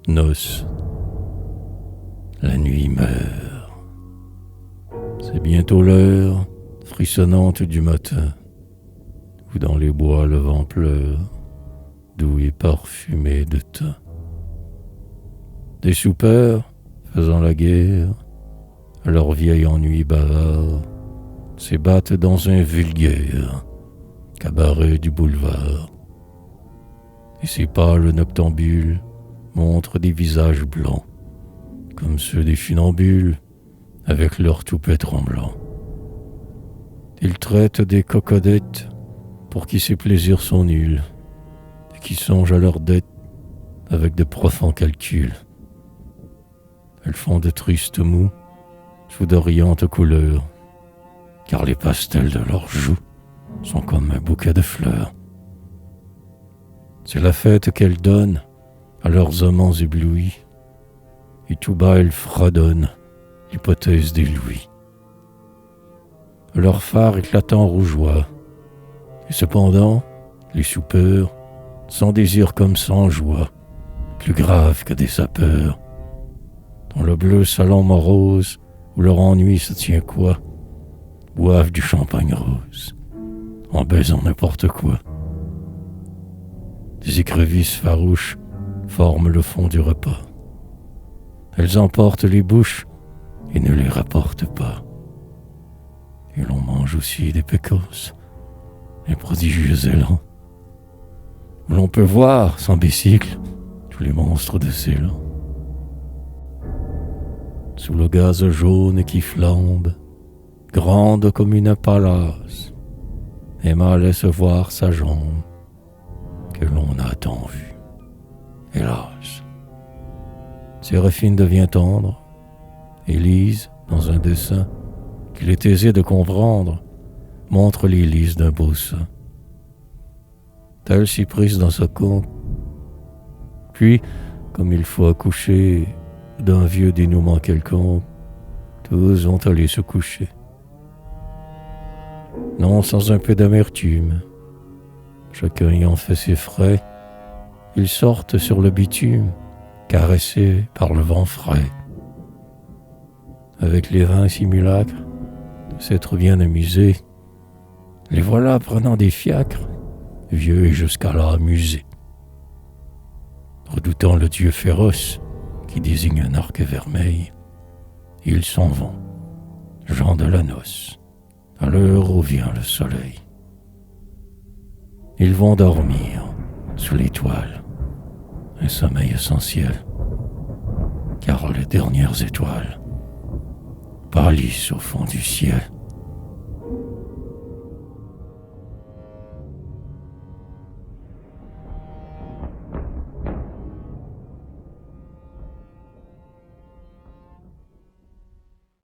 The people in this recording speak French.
Noces. La nuit meurt. C'est bientôt l'heure frissonnante du matin, où dans les bois le vent pleure, doux et parfumé de thym. Des soupeurs, faisant la guerre, à leur vieil ennui bavard, s'ébattent dans un vulgaire cabaret du boulevard. Et ces pâles noctambules montrent des visages blancs, comme ceux des funambules, avec leurs toupets tremblants. Ils traitent des cocodettes pour qui ces plaisirs sont nuls, et qui songent à leurs dettes avec de profonds calculs. Elles font de tristes mous sous d'orientes couleurs, car les pastels de leurs joues sont comme un bouquet de fleurs. C'est la fête qu'elles donnent à leurs amants éblouis, et tout bas elles fredonnent l'hypothèse des louis. Leur phare éclatant rougeoie, et cependant les soupeurs sans désir comme sans joie, plus graves que des sapeurs. Dans le bleu salon morose où leur ennui se tient quoi, boivent du champagne rose en baisant n'importe quoi. Des écrevisses farouches forment le fond du repas. Elles emportent les bouches et ne les rapportent pas. Et l'on mange aussi des pécosses, un prodigieux élan, où l'on peut voir, sans bicycle, tous les monstres de Ceylan. Sous le gaz jaune qui flambe, grande comme une palace, Emma laisse voir sa jambe, que l'on a tant vue, hélas. Séraphine devient tendre, Élise, dans un dessin qu'il est aisé de comprendre, montre les lys d'un beau sein. Telle s'y prise dans sa conte, puis, comme il faut accoucher d'un vieux dénouement quelconque, tous vont aller se coucher. Non sans un peu d'amertume, chacun ayant fait ses frais, ils sortent sur le bitume, caressés par le vent frais. Avec les vains simulacres de s'être bien amusés, les voilà prenant des fiacres, vieux et jusqu'à là amusés. Redoutant le dieu féroce qui désigne un arc vermeil, ils s'en vont, gens de la noce, à l'heure où vient le soleil. Ils vont dormir sous l'étoile, un sommeil essentiel, car les dernières étoiles pâlissent au fond du ciel.